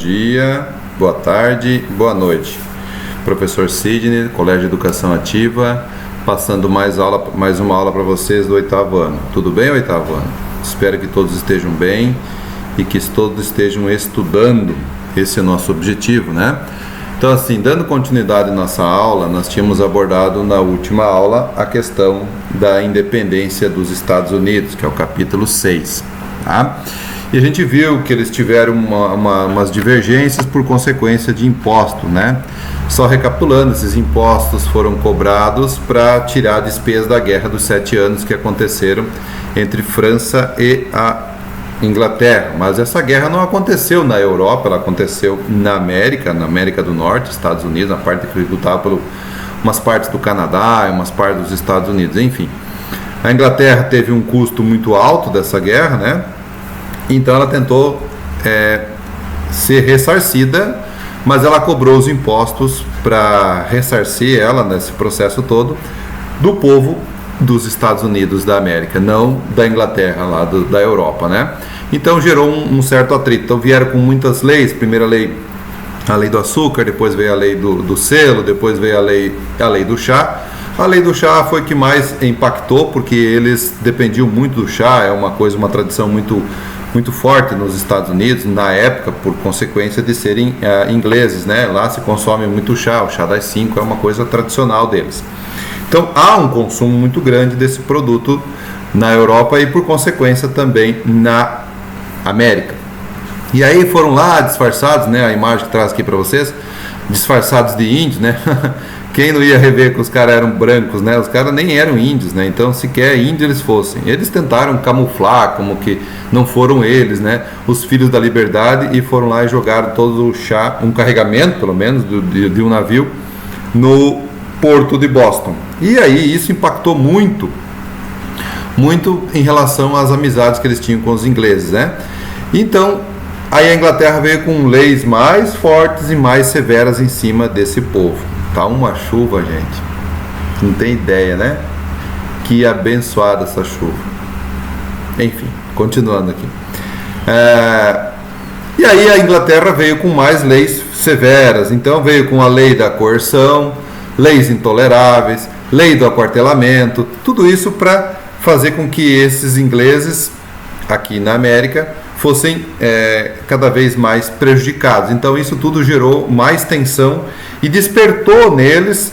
dia, boa tarde, boa noite. Professor Sidney, Colégio de Educação Ativa, passando mais uma aula para vocês do 8º ano. Tudo bem, 8º ano? Espero que todos estejam bem e que todos estejam estudando. Esse é o nosso objetivo, né? Então, assim, dando continuidade à nossa aula, nós tínhamos abordado na última aula a questão da independência dos Estados Unidos, que é o capítulo 6, tá? E a gente viu que eles tiveram umas divergências por consequência de impostos, né? Só recapitulando, esses impostos foram cobrados para tirar a despesa da Guerra dos 7 Anos que aconteceram entre França e a Inglaterra. Mas essa guerra não aconteceu na Europa, ela aconteceu na América do Norte, Estados Unidos, na parte que lutava por umas partes do Canadá, umas partes dos Estados Unidos, enfim. A Inglaterra teve um custo muito alto dessa guerra, né? Então ela tentou ser ressarcida, mas ela cobrou os impostos para ressarcir ela nesse processo todo do povo dos Estados Unidos da América, não da Inglaterra, lá da Europa, né? Então gerou um certo atrito. Então vieram com muitas leis. Primeira lei, a lei do açúcar, depois veio a lei do selo, depois veio a lei do chá. A lei do chá foi que mais impactou, porque eles dependiam muito do chá, é uma tradição muito forte nos Estados Unidos, na época, por consequência de serem ingleses, né? Lá se consome muito chá, o chá das 5 é uma coisa tradicional deles. Então há um consumo muito grande desse produto na Europa e por consequência também na América. E aí foram lá disfarçados, né? A imagem que traz aqui para vocês, disfarçados de índios, né? Quem não ia rever que os caras eram brancos, né? Os caras nem eram índios, né? Então sequer índios eles fossem. Eles tentaram camuflar como que não foram eles, né? Os filhos da liberdade, e foram lá e jogaram todo o chá, um carregamento pelo menos de um navio no porto de Boston. E aí isso impactou muito em relação às amizades que eles tinham com os ingleses, né? Então, aí a Inglaterra veio com leis mais fortes e mais severas em cima desse povo. Tá uma chuva, gente. Não tem ideia, né? Que abençoada essa chuva. Enfim, continuando aqui. E aí a Inglaterra veio com mais leis severas. Então veio com a lei da coerção, leis intoleráveis, lei do aquartelamento, tudo isso para fazer com que esses ingleses aqui na América fossem cada vez mais prejudicados. Então isso tudo gerou mais tensão e despertou neles,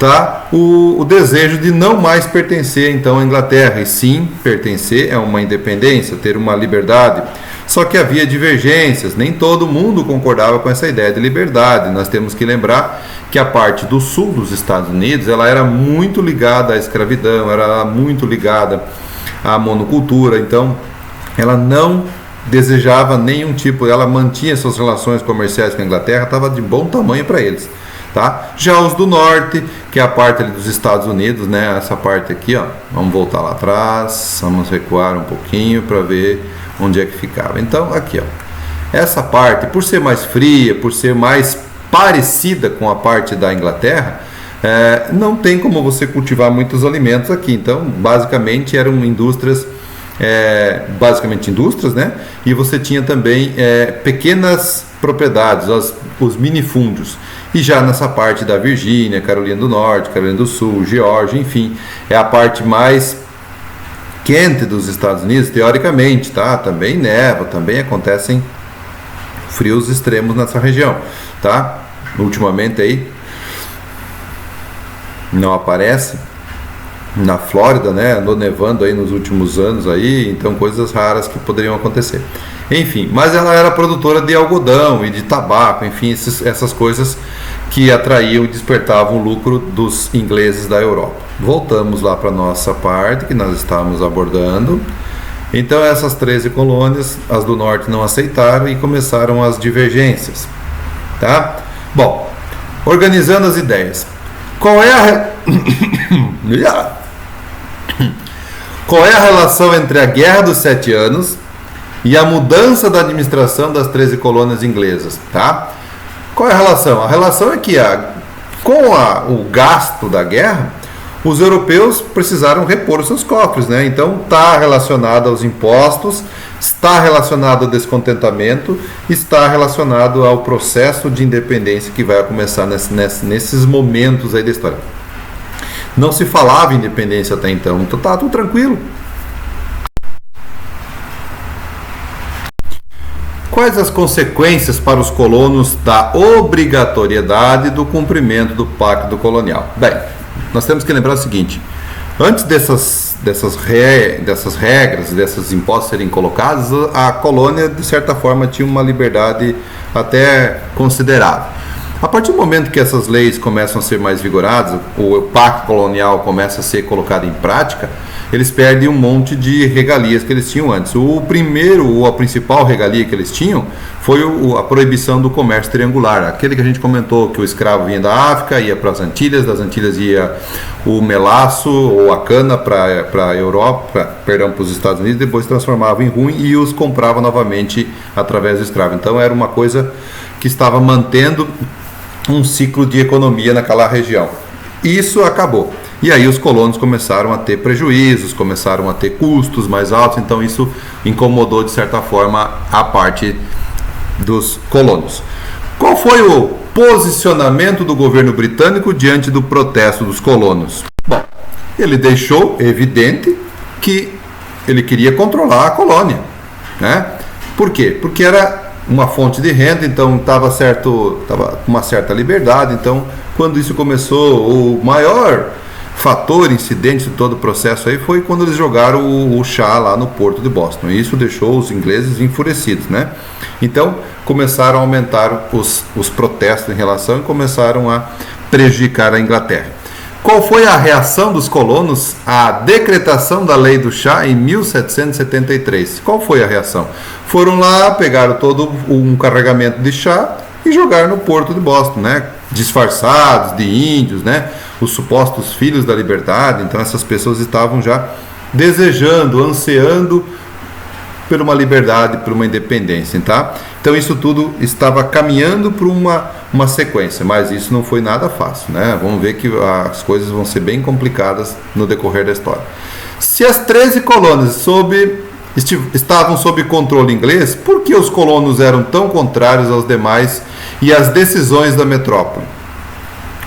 tá, o desejo de não mais pertencer então à Inglaterra, e sim pertencer a uma independência, ter uma liberdade. Só que havia divergências, nem todo mundo concordava com essa ideia de liberdade. Nós temos que lembrar que a parte do sul dos Estados Unidos, ela era muito ligada à escravidão, era muito ligada à monocultura, então ela não desejava nenhum tipo, ela mantinha suas relações comerciais com a Inglaterra, estava de bom tamanho para eles, tá? Já os do norte, que é a parte ali dos Estados Unidos, né? Essa parte aqui, ó, vamos voltar lá atrás, vamos recuar um pouquinho para ver onde é que ficava. Então aqui, ó, essa parte, por ser mais fria, por ser mais parecida com a parte da Inglaterra, não tem como você cultivar muitos alimentos aqui. Então basicamente eram indústrias, né? E você tinha também pequenas propriedades, os minifúndios. E já nessa parte da Virgínia, Carolina do Norte, Carolina do Sul, Geórgia, enfim, é a parte mais quente dos Estados Unidos, teoricamente, tá? Também neva, também acontecem frios extremos nessa região, tá? Ultimamente aí não aparece. Na Flórida, né, andou nevando aí nos últimos anos aí, então coisas raras que poderiam acontecer. Enfim, mas ela era produtora de algodão e de tabaco, enfim, essas coisas que atraíam e despertavam o lucro dos ingleses da Europa. Voltamos lá para a nossa parte que nós estávamos abordando. Então essas 13 colônias, as do norte não aceitaram e começaram as divergências, tá? Bom, organizando as ideias. Qual é a relação entre a Guerra dos 7 Anos e a mudança da administração das 13 colônias inglesas, tá? Qual é a relação? A relação é que com o gasto da guerra, os europeus precisaram repor os seus cofres, né? Então está relacionado aos impostos, está relacionado ao descontentamento, está relacionado ao processo de independência que vai começar nesses momentos aí da história. Não se falava em independência até então tá tudo tranquilo. Quais as consequências para os colonos da obrigatoriedade do cumprimento do Pacto Colonial? Bem, nós temos que lembrar o seguinte: antes dessas regras, desses impostos serem colocados, a colônia, de certa forma, tinha uma liberdade até considerável. A partir do momento que essas leis começam a ser mais vigoradas, o Pacto Colonial começa a ser colocado em prática, eles perdem um monte de regalias que eles tinham antes. A principal regalia que eles tinham foi a proibição do comércio triangular, aquele que a gente comentou, que o escravo vinha da África, ia para as Antilhas, das Antilhas ia o melaço ou a cana para a Europa, para os Estados Unidos, depois transformava em ruim e os comprava novamente através do escravo. Então era uma coisa que estava mantendo um ciclo de economia naquela região. Isso acabou. E aí os colonos começaram a ter prejuízos, começaram a ter custos mais altos, então isso incomodou de certa forma a parte dos colonos. Qual foi o posicionamento do governo britânico diante do protesto dos colonos? Bom, ele deixou evidente que ele queria controlar a colônia, né? Por quê? Porque era uma fonte de renda, então estava com uma certa liberdade. Então, quando isso começou, o maior fator, incidente de todo o processo aí foi quando eles jogaram o chá lá no porto de Boston. E isso deixou os ingleses enfurecidos, né? Então, começaram a aumentar os protestos em relação e começaram a prejudicar a Inglaterra. Qual foi a reação dos colonos à decretação da lei do chá em 1773? Qual foi a reação? Foram lá, pegaram todo um carregamento de chá e jogaram no porto de Boston, né? Disfarçados de índios, né? Os supostos filhos da liberdade. Então essas pessoas estavam já desejando, ansiando por uma liberdade, por uma independência, tá? Então isso tudo estava caminhando para uma sequência, mas isso não foi nada fácil, né? Vamos ver que as coisas vão ser bem complicadas no decorrer da história. Se as 13 colônias estavam sob controle inglês, por que os colonos eram tão contrários aos demais e às decisões da metrópole?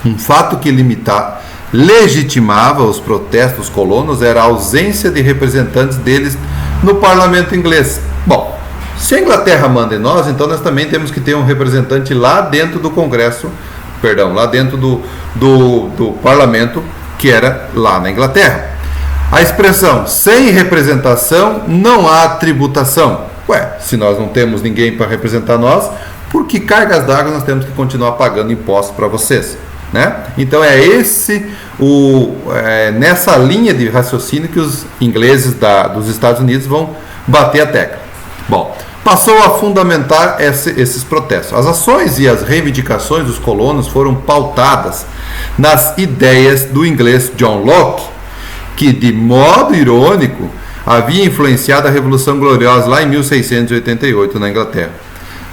Um fato que legitimava os protestos dos colonos era a ausência de representantes deles no parlamento inglês. Bom, se a Inglaterra manda em nós, então nós também temos que ter um representante lá dentro do Congresso, lá dentro do parlamento, que era lá na Inglaterra. A expressão sem representação não há tributação. Se nós não temos ninguém para representar nós, por que cargas d'água nós temos que continuar pagando impostos para vocês? Né? Então é nessa linha de raciocínio que os ingleses dos Estados Unidos vão bater a tecla. Bom, passou a fundamentar esses protestos. As ações e as reivindicações dos colonos foram pautadas nas ideias do inglês John Locke, que de modo irônico havia influenciado a Revolução Gloriosa lá em 1688 na Inglaterra.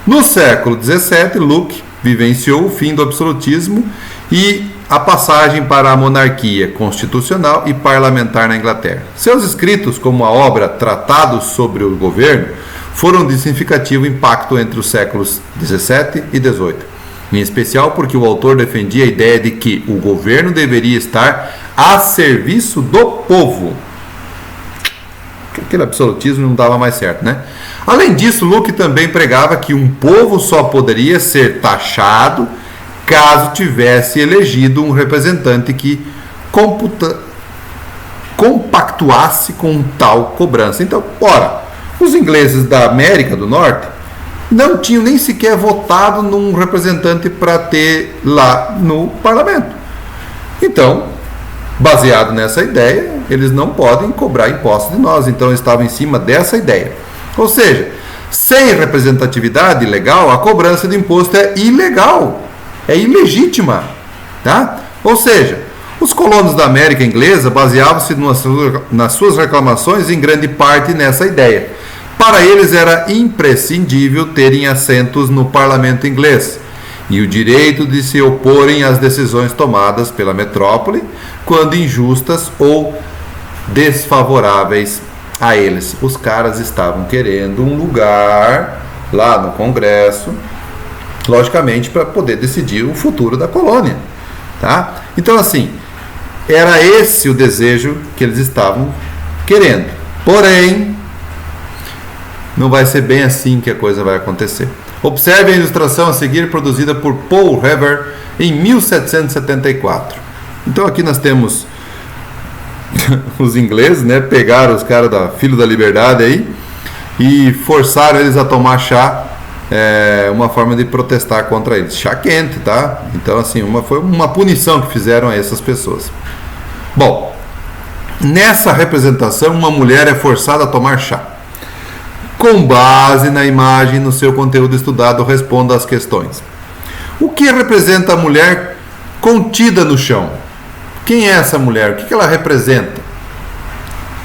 No século XVII, Locke vivenciou o fim do absolutismo e a passagem para a monarquia constitucional e parlamentar na Inglaterra. Seus escritos, como a obra Tratados sobre o Governo, foram de significativo impacto entre os séculos XVII e XVIII, em especial porque o autor defendia a ideia de que o governo deveria estar a serviço do povo. Aquele absolutismo não dava mais certo, né? Além disso, Locke também pregava que um povo só poderia ser taxado caso tivesse elegido um representante que compactuasse com tal cobrança. Então, os ingleses da América do Norte não tinham nem sequer votado num representante para ter lá no parlamento. Então, baseado nessa ideia, eles não podem cobrar impostos de nós. Então, estava em cima dessa ideia. Ou seja, sem representatividade legal, a cobrança de imposto é ilegal. É ilegítima, tá? Ou seja, os colonos da América Inglesa baseavam-se nas suas reclamações em grande parte nessa ideia. Para eles era imprescindível terem assentos no parlamento inglês e o direito de se oporem às decisões tomadas pela metrópole quando injustas ou desfavoráveis a eles. Os caras estavam querendo um lugar lá no Congresso, logicamente, para poder decidir o futuro da colônia, tá? Então, assim, era esse o desejo que eles estavam querendo. Porém, não vai ser bem assim que a coisa vai acontecer. Observe a ilustração a seguir, produzida por Paul Revere em 1774. Então aqui nós temos os ingleses, né? Pegaram os caras da Filho da Liberdade aí e forçaram eles a tomar chá, uma forma de protestar contra eles. Chá quente, tá? Então assim, foi uma punição que fizeram a essas pessoas. Bom, nessa representação, uma mulher é forçada a tomar chá. Com base na imagem, no seu conteúdo estudado, responda às questões. O que representa a mulher contida no chão? Quem é essa mulher? O que ela representa?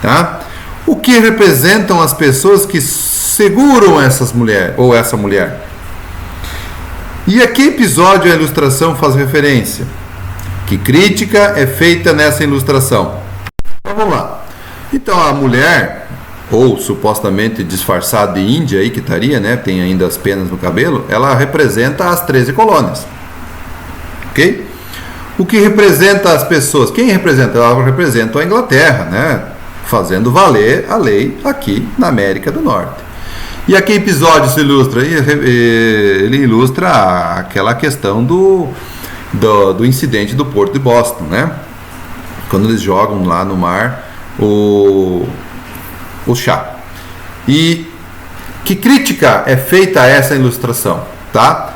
Tá? O que representam as pessoas que seguram essas mulheres ou essa mulher? E a que episódio a ilustração faz referência? Que crítica é feita nessa ilustração? Então, vamos lá. Então a mulher, ou supostamente disfarçada de índia aí que estaria, né? Tem ainda as penas no cabelo, ela representa as 13 colônias. Ok? O que representa as pessoas? Quem representa? Ela representa a Inglaterra, né? Fazendo valer a lei aqui na América do Norte. E a que episódio se ilustra? Ele ilustra aquela questão do incidente do Porto de Boston, né? Quando eles jogam lá no mar o chá. E que crítica é feita a essa ilustração, tá?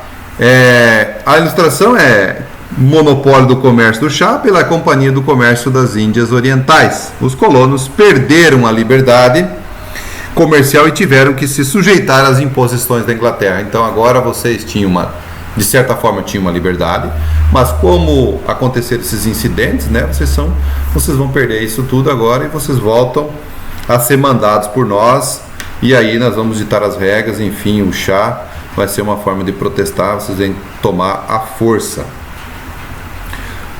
A ilustração é monopólio do comércio do chá pela Companhia do Comércio das Índias Orientais. Os colonos perderam a liberdade comercial e tiveram que se sujeitar às imposições da Inglaterra. Então agora vocês tinham de certa forma tinham uma liberdade, mas como aconteceram esses incidentes, né? Vocês vão perder isso tudo agora e vocês voltam a ser mandados por nós, e aí nós vamos ditar as regras. Enfim, o chá vai ser uma forma de protestar, vocês vêm tomar a força.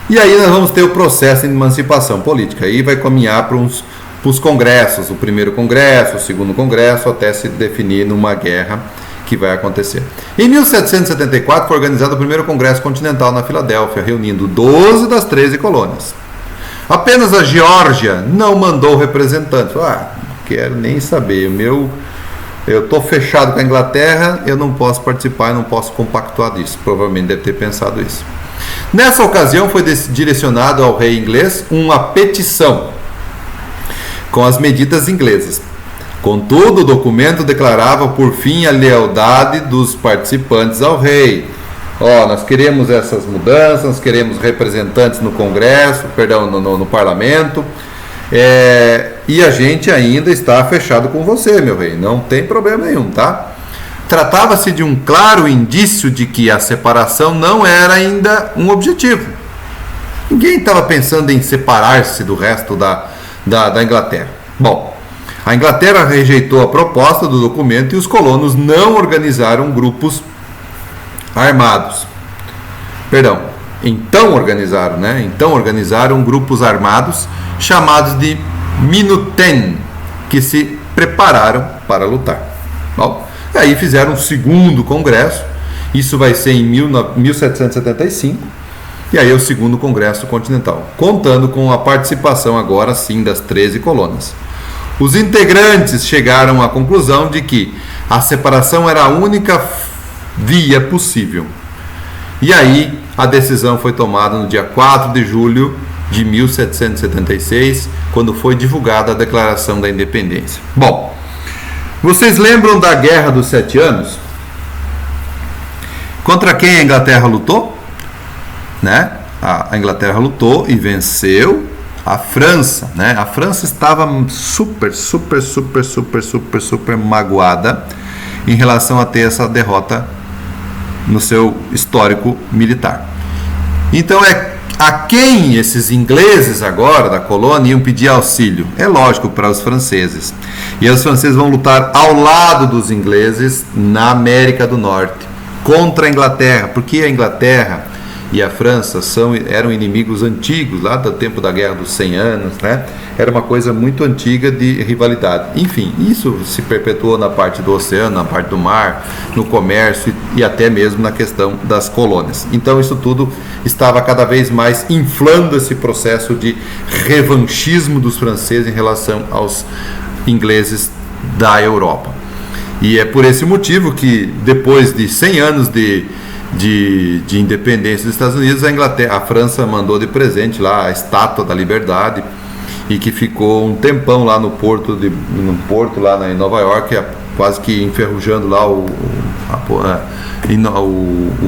E aí nós vamos ter o processo de emancipação política, aí vai caminhar para os congressos, o primeiro congresso, o segundo congresso, até se definir numa guerra que vai acontecer. Em 1774 foi organizado o primeiro congresso continental na Filadélfia, reunindo 12 das 13 colônias. Apenas a Geórgia não mandou representantes. Não quero nem saber. Eu estou fechado com a Inglaterra, eu não posso participar, eu não posso compactuar disso. Provavelmente deve ter pensado isso. Nessa ocasião foi direcionado ao rei inglês uma petição com as medidas inglesas. Contudo, o documento declarava por fim a lealdade dos participantes ao rei. Nós queremos essas mudanças, nós queremos representantes no Congresso, no Parlamento, e a gente ainda está fechado com você, meu rei, não tem problema nenhum, tá? Tratava-se de um claro indício de que a separação não era ainda um objetivo. Ninguém estava pensando em separar-se do resto da Inglaterra. Bom, a Inglaterra rejeitou a proposta do documento e os colonos não organizaram grupos armados. Então organizaram grupos armados chamados de Minuten, que se prepararam para lutar. Bom, e aí fizeram um segundo congresso, isso vai ser em 1775, e aí é o segundo congresso continental, contando com a participação agora sim das 13 colônias. Os integrantes chegaram à conclusão de que a separação era a única via possível. E aí a decisão foi tomada no dia 4 de julho de 1776, quando foi divulgada a Declaração da Independência. Bom, vocês lembram da Guerra dos 7 Anos? Contra quem a Inglaterra lutou? Né? A Inglaterra lutou e venceu a França, né? A França estava super magoada em relação a ter essa derrota no seu histórico militar. Então a quem esses ingleses agora da colônia iam pedir auxílio? É lógico, para os franceses. E os franceses vão lutar ao lado dos ingleses na América do Norte. contra a Inglaterra, porque a Inglaterra e a França eram inimigos antigos, lá do tempo da Guerra dos 100 Anos, né? Era uma coisa muito antiga de rivalidade. Enfim, isso se perpetuou na parte do oceano, na parte do mar, no comércio e até mesmo na questão das colônias. Então isso tudo estava cada vez mais inflando esse processo de revanchismo dos franceses em relação aos ingleses da Europa. E é por esse motivo que, depois de 100 anos de independência dos Estados Unidos, a França mandou de presente lá a Estátua da Liberdade, e que ficou um tempão lá no porto lá em Nova York, quase que enferrujando lá o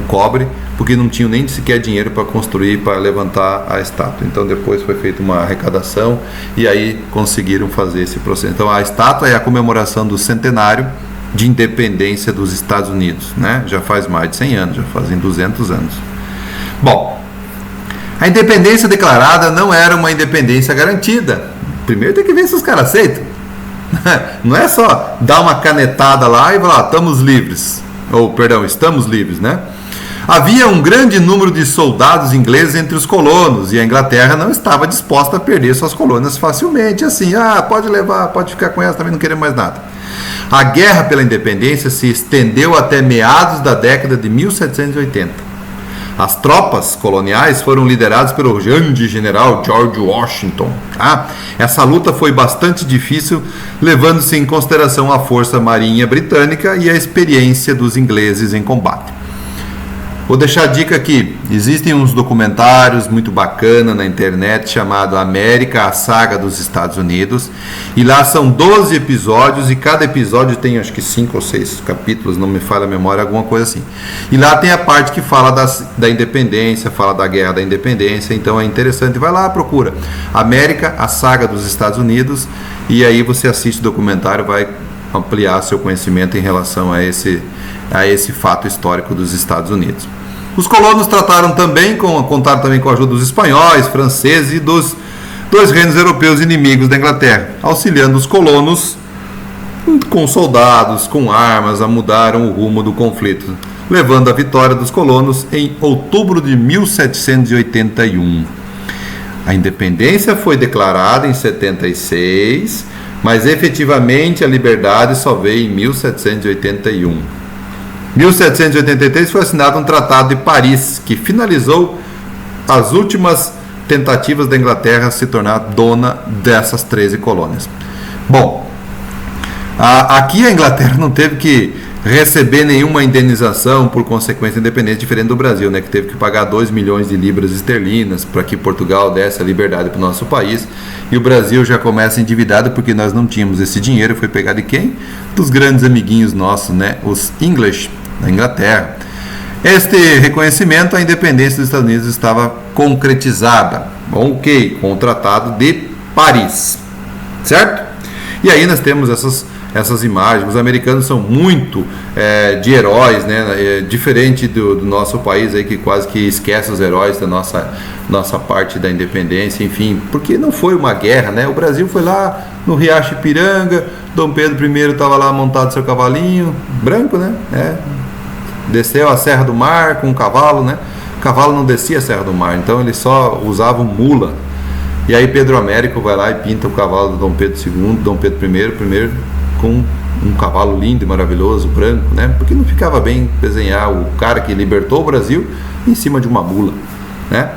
cobre, porque não tinham nem sequer dinheiro para construir, para levantar a estátua. Então depois foi feita uma arrecadação e aí conseguiram fazer esse processo. Então a estátua é a comemoração do centenário de independência dos Estados Unidos, né? Já faz mais de 100 anos, já fazem 200 anos. Bom, a independência declarada não era uma independência garantida. Primeiro tem que ver se os caras aceitam. Não é só dar uma canetada lá e falar, estamos livres, né? Havia um grande número de soldados ingleses entre os colonos, e a Inglaterra não estava disposta a perder suas colônias facilmente, assim, pode levar, pode ficar com elas, também não queremos mais nada. A guerra pela independência se estendeu até meados da década de 1780. As tropas coloniais foram lideradas pelo grande general George Washington. Essa luta foi bastante difícil, levando-se em consideração a força marinha britânica e a experiência dos ingleses em combate. Vou deixar a dica aqui, existem uns documentários muito bacanas na internet chamado América, a Saga dos Estados Unidos, e lá são 12 episódios e cada episódio tem acho que 5 ou 6 capítulos, não me falha a memória, alguma coisa assim. E lá tem a parte que fala da independência, fala da guerra da independência, então é interessante, vai lá, procura América, a Saga dos Estados Unidos, e aí você assiste o documentário, vai ampliar seu conhecimento em relação a esse fato histórico dos Estados Unidos. Os colonos contaram também com a ajuda dos espanhóis, franceses e dos dois reinos europeus inimigos da Inglaterra, auxiliando os colonos com soldados, com armas, a mudaram o rumo do conflito, levando à vitória dos colonos em outubro de 1781. A independência foi declarada em 76, mas efetivamente a liberdade só veio em 1781. Em 1783 foi assinado um Tratado de Paris, que finalizou as últimas tentativas da Inglaterra se tornar dona dessas 13 colônias. Bom, aqui a Inglaterra não teve que receber nenhuma indenização por consequência da independência, diferente do Brasil, né, que teve que pagar 2 milhões de libras esterlinas para que Portugal desse a liberdade para o nosso país, e o Brasil já começa endividado porque nós não tínhamos esse dinheiro. Foi pegar de quem? Dos grandes amiguinhos nossos, né, os English, da Inglaterra. Este reconhecimento, a independência dos Estados Unidos estava concretizada, com o Tratado de Paris, certo? E aí nós temos essas imagens. Os americanos são muito de heróis, né? Diferente do nosso país aí, que quase que esquece os heróis da nossa parte da independência, enfim, porque não foi uma guerra, né? O Brasil foi lá no Riacho Ipiranga, Dom Pedro I estava lá montado seu cavalinho branco, né? Desceu a Serra do Mar com um cavalo, né? O cavalo não descia a Serra do Mar, então eles só usavam mula. E aí Pedro Américo vai lá e pinta o cavalo do Dom Pedro II, Dom Pedro I, primeiro com um cavalo lindo e maravilhoso, branco, né? Porque não ficava bem desenhar o cara que libertou o Brasil em cima de uma mula, né?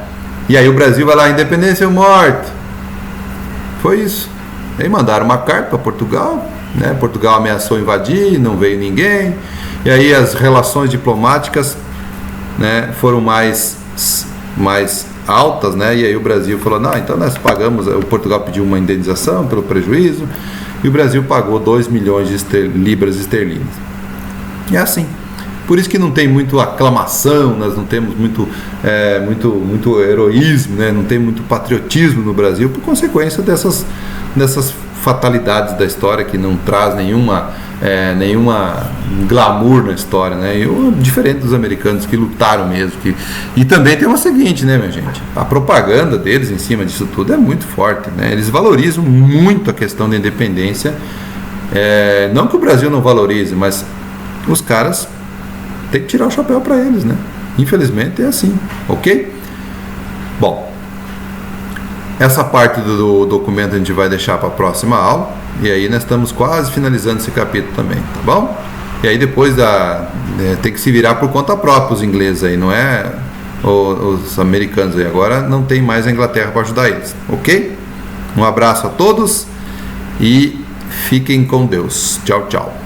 E aí o Brasil vai lá, independência ou morte. Foi isso. Aí mandaram uma carta para Portugal, né? Portugal ameaçou invadir, não veio ninguém. E aí as relações diplomáticas, né, foram mais altas, né? E aí o Brasil falou, não, então nós pagamos, o Portugal pediu uma indenização pelo prejuízo, e o Brasil pagou 2 milhões de libras esterlinas. E é assim. Por isso que não tem muito aclamação, nós não temos muito heroísmo, né? Não tem muito patriotismo no Brasil, por consequência dessas fatalidades da história que não traz nenhuma glamour na história, né? Diferente dos americanos que lutaram mesmo. E também tem o seguinte, né, minha gente? A propaganda deles em cima disso tudo é muito forte, né? Eles valorizam muito a questão da independência. Não que o Brasil não valorize, mas os caras tem que tirar o chapéu para eles, né? Infelizmente é assim, ok? Bom, essa parte do documento a gente vai deixar para a próxima aula, e aí nós estamos quase finalizando esse capítulo também, tá bom? E aí depois tem que se virar por conta própria os ingleses aí, não é os americanos aí. Agora não tem mais a Inglaterra para ajudar eles, ok? Um abraço a todos e fiquem com Deus. Tchau, tchau.